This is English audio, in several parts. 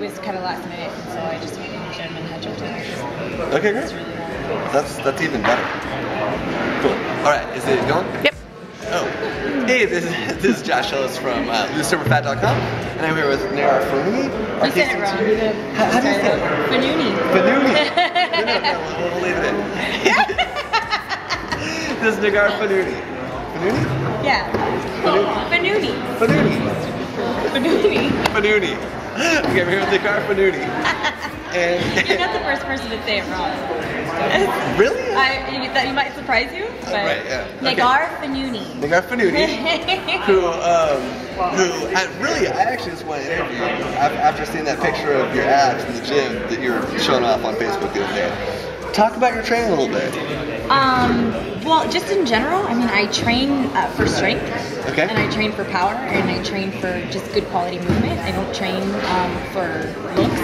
was kind of last minute, so I just went to the gym and had jumped in. Okay, great. That's even better. Cool. All right, is it going? Yep. Oh. Hey, this is Josh Ellis from LoseSoberFat.com, and I'm here with Neghar Fonooni. You said it wrong. How do you say it? Fonooni. Fonooni. No, we'll leave it in. This is Neghar Fonooni. Fonooni? Yeah. Fonooni. Fonooni. Fonooni. Fonooni. Okay, I'm here with Neghar Fonooni. And you're not the first person to say it wrong. Really? That might surprise you, but right, yeah. Neghar Fonooni. Neghar Fonooni, who I actually just want to interview you after seeing that picture of your abs in the gym that you were showing off on Facebook the other day. Talk about your training a little bit. Well, just in general, I mean, I train for strength, okay, and I train for power, and I train for just good quality movement. I don't train for looks.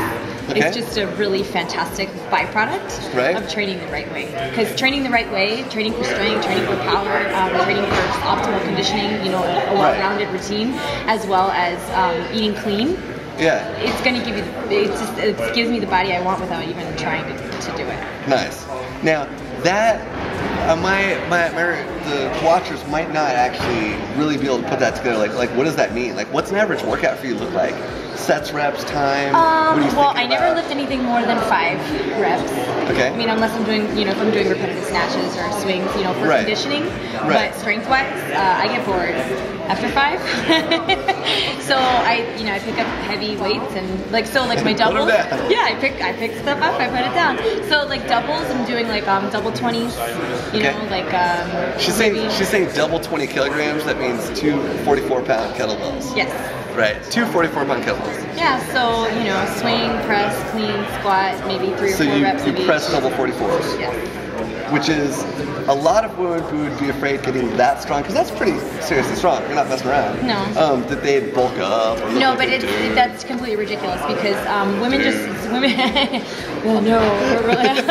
Okay. It's just a really fantastic byproduct of training the right way. Because training the right way, training for strength, training for power, training for optimal conditioning, you know, a well-rounded routine, as well as eating clean. Yeah. It's going to give you, it gives me the body I want without even trying to do it. Nice. Now, that, the watchers might not actually really be able to put that together. Like what does that mean? Like, what's an average workout for you look like? Sets, reps, time? Well, I never lift anything more than 5 reps. Okay. I mean, unless I'm doing, you know, if I'm doing repetitive snatches or swings, you know, for conditioning. But strength-wise, I get bored after 5. So I pick up heavy weights and like my doubles. Yeah, I pick stuff up, I put it down. So like doubles, I'm doing like double 20s. You know, like she's saying double 20 kilograms. That means 2 44-pound kettlebells. Yes. Right, 2 44-pound kettlebells. Yeah, so, you know, swing, press, clean, squat, maybe 3 or 4 reps of each. So you press double 44s? Yes. Which is a lot of women who would be afraid getting that strong, because that's pretty seriously strong. You're not messing around. No. That they'd bulk up. Or no, but that's completely ridiculous because women well, no, really.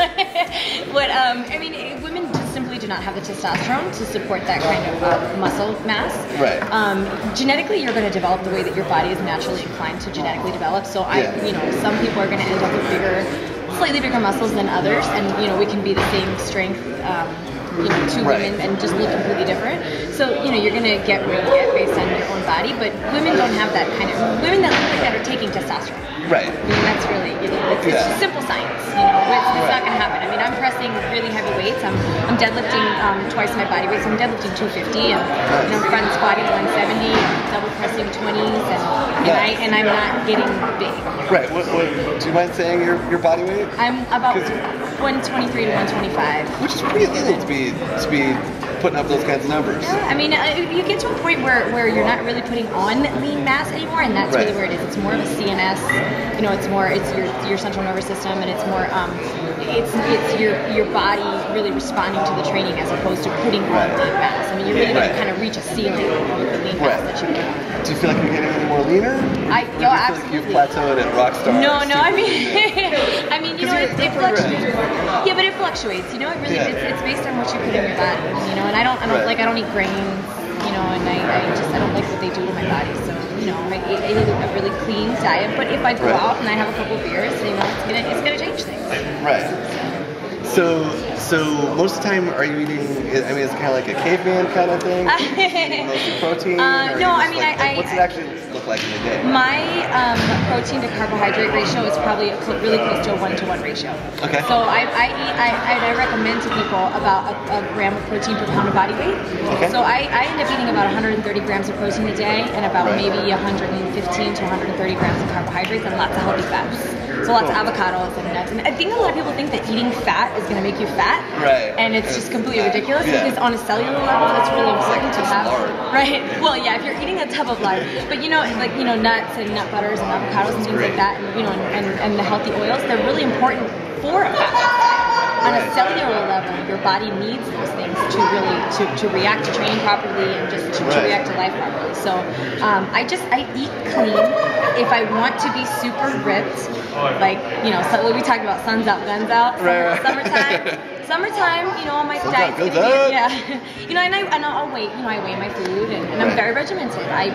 But I mean, women simply do not have the testosterone to support that kind of muscle mass. Right. Genetically, you're going to develop the way that your body is naturally inclined to genetically develop. So you know, some people are going to end up with slightly bigger muscles than others, and you know, we can be the same strength, you know, two women and just look completely different. So you know, you're gonna get what you get based on your own body, but women don't have that kind of women that look like that are taking testosterone. Right. I mean, that's really, you know, it's just simple science. You know, it's not gonna happen. I mean, I'm pressing really heavy weights. I'm deadlifting twice my body weight. So I'm deadlifting 250, and you know, front squatting 170, and double pressing 20s, and I'm not getting big. Right. What do you mind saying your body weight? I'm about 123 to 125. Which is pretty little to be putting up those kinds of numbers. Yeah, I mean, you get to a point where you're not really putting on lean mass anymore, and that's really where it is. It's more of a CNS, you know, it's your central nervous system, and it's more it's your body really responding to the training as opposed to putting on lean mass. I mean, you're really going to kind of reach a ceiling with the lean mass that you get. Do you feel like you're getting any more leaner? Absolutely. Like you've plateaued at rockstar? No, I mean, you know, it fluctuates. Yeah, but it fluctuates. You know, it really it's based on what you put in your body. You know, and I don't eat grains. You know, and I don't like what they do to my body. So you know, I eat a really clean diet. But if I go out and I have a couple beers, you know, it's gonna change things. Right. So most of the time, are you eating? I mean, it's kind of like a caveman kind of thing. Mostly protein. No, I mean, what's it actually look like in a day? My protein to carbohydrate ratio is probably really close to a 1-to-1 ratio. Okay. So I recommend to people about a gram of protein per pound of body weight. Okay. So I end up eating about 130 grams of protein a day and about maybe 115 to 130 grams of carbohydrates and lots of healthy fats. So lots of avocados and nuts. And I think a lot of people think that eating fat is going to make you fat. Right. And it's just completely ridiculous because on a cellular level, it's really important to have. Right. Well, yeah, if you're eating a tub of lard, but you know, like, you know, nuts and nut butters and avocados and things like that, and you know, and the healthy oils, they're really important for a fat. On a cellular level, your body needs those things to really to react to training properly and just to react to life properly. So I eat clean. If I want to be super ripped, like, you know, so we talked about suns out, guns out, summertime. Summertime, you know, my diet's gonna be, yeah. You know, and I'll weigh, you know, I weigh my food, and I'm very regimented. I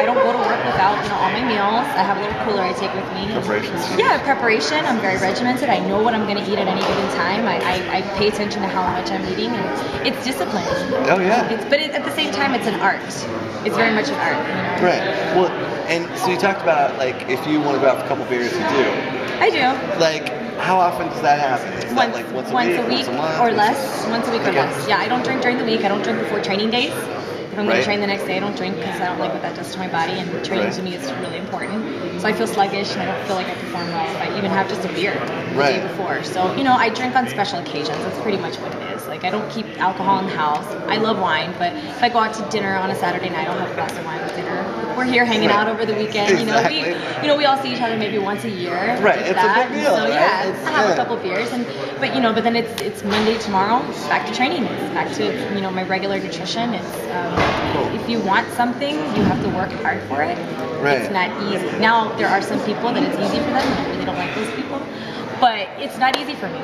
don't go to work without, you know, all my meals. I have a little cooler I take with me. Preparation. Yeah, preparation. I'm very regimented. I know what I'm gonna eat at any given time. I pay attention to how much I'm eating, and it's discipline. Oh yeah. But at the same time, it's an art. It's very much an art. You know? Right. Well, and so you talked about like if you want to go out for a couple beers, you do. I do. Like, how often does that happen? Is that like once a week, once a month, or less? Once a week or less. Yeah, I don't drink during the week. I don't drink before training days. If I'm going to train the next day, I don't drink because I don't like what that does to my body, and training to me is really important. So I feel sluggish, and I don't feel like I perform well if I even have just a beer the day before. So, you know, I drink on special occasions. That's pretty much what it is. Like, I don't keep alcohol in the house. I love wine, but if I go out to dinner on a Saturday night, I'll have a glass of wine with dinner. We're here hanging out over the weekend. Exactly. You know, we all see each other maybe once a year. Right, it's a big deal. So yeah, I have a couple beers, but then it's Monday tomorrow. It's back to training. It's back to, you know, my regular nutrition. It's if you want something, you have to work hard for it. Right. It's not easy. Now there are some people that it's easy for them, and I really don't like those people. But it's not easy for me.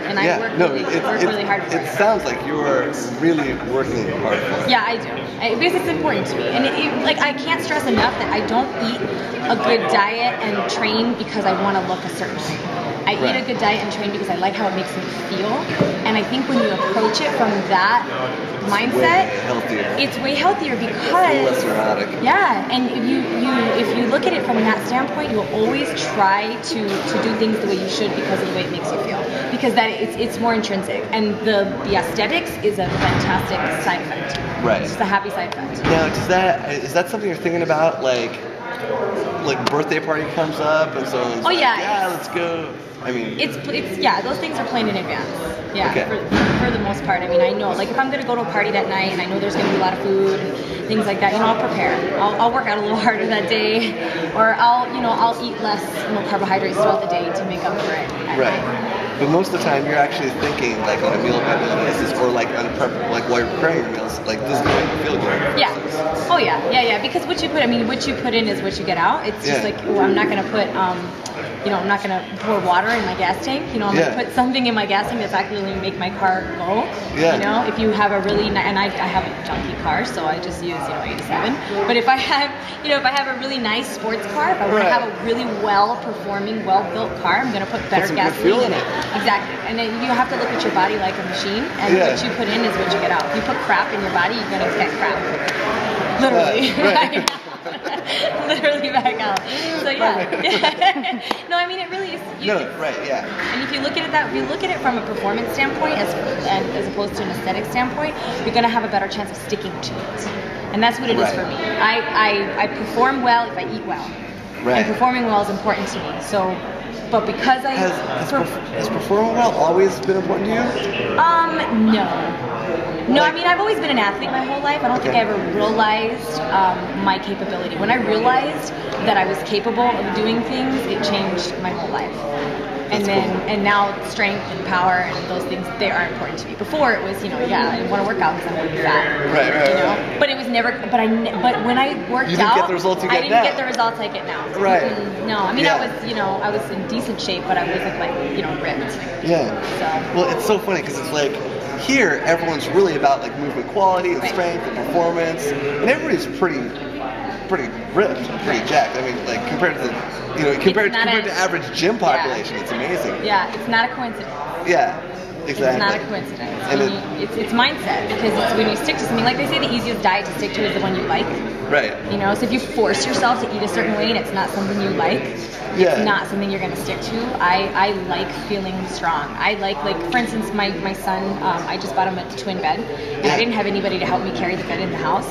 And I work really hard for it. It sounds like you're really working hard for it. Yeah, I do. Because it's important to me. And like, I can't stress enough that I don't eat a good diet and train because I want to look a certain way. I eat a good diet and train because I like how it makes me feel. And I think when you approach it from that mindset, it's way healthier because less neurotic. Yeah, and if you look at it from that standpoint, you'll always try to do things the way you should because of the way it makes you feel. Because that it's more intrinsic, and the aesthetics is a fantastic side effect. Right. It's just a happy side effect. Now, is that something you're thinking about? Like birthday party comes up, and so it's let's go. I mean, it's those things are planned in advance. Yeah, for the most part. I mean, I know, like, if I'm gonna go to a party that night and I know there's gonna be a lot of food and things like that, you know, I'll prepare. I'll work out a little harder that day, or I'll eat less, you know, carbohydrates throughout the day to make up for it. Right. But most of the time, you're actually thinking like on a meal by meal basis, or like while you're preparing your meals, like this is going to feel good. Yeah. Oh yeah. Because what you put in is what you get out. It's just like, I'm not gonna put I'm not gonna pour water in my gas tank. You know, I'm gonna put something in my gas tank that's actually gonna make my car go. Yeah. You know, if you have a really and I have a junky car, so I just use 87. But if I have a really nice sports car, if I want to have a really well-performing, well-built car, I'm gonna put better gasoline in it. Exactly. And then you have to look at your body like a machine, and what you put in is what you get out. If you put crap in your body, you're gonna get crap. Literally. Right. Literally back out. So yeah. No, I mean, it really is. And if you look at it from a performance standpoint as opposed to an aesthetic standpoint, you're gonna have a better chance of sticking to it. And that's what it is for me. I perform well if I eat well. Right. And performing well is important to me. So. But because has performing well always been important to you? No, I mean, I've always been an athlete my whole life. I don't think I ever realized my capability. When I realized that I was capable of doing things, it changed my whole life. And now strength and power and those things, they are important to me. Before it was, I want to work out because I'm really fat. Right. But it was never. But when I worked you didn't get the results you get now. I didn't get the results I get now. Right. No, I mean, I was in decent shape, but I wasn't ripped. Yeah. So. Well, it's so funny because it's like here everyone's really about like movement quality and strength and performance, and everybody's pretty ripped, pretty jacked. I mean, like compared to average gym population, it's amazing. Yeah, it's not a coincidence. Yeah, exactly. It's not a coincidence. And it's mindset, because it's when you stick to something, like they say, the easiest diet to stick to is the one you like. Right. So if you force yourself to eat a certain way and it's not something you like, it's not something you're going to stick to. I like feeling strong. I like for instance, my son, I just bought him a twin bed, and I didn't have anybody to help me carry the bed in the house.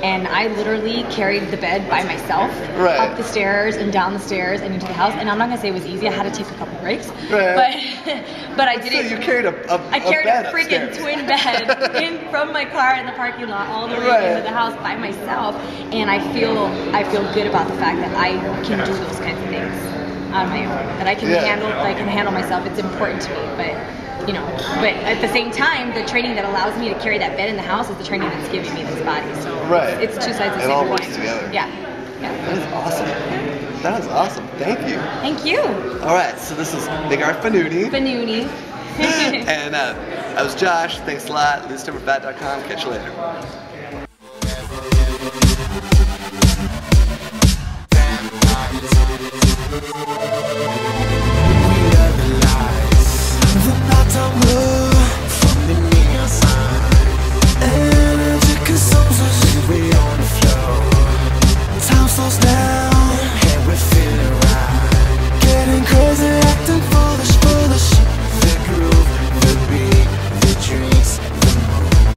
And I literally carried the bed by myself, up the stairs and down the stairs and into the house. And I'm not gonna say it was easy. I had to take a couple breaks, but I did it. So you carried a freaking upstairs. Twin bed from my car in the parking lot all the way into the house by myself. And I feel good about the fact that I can do those kinds of things on my own. That I can handle myself. It's important to me, but at the same time, the training that allows me to carry that bed in the house is the training that's giving me this body. So it's two sides of the same coin. It all works together. Yeah. That is awesome. That is awesome. Thank you. Thank you. All right, so this is Neghar Fonooni. And that was Josh. Thanks a lot. LoseTimberFat.com. Catch you later.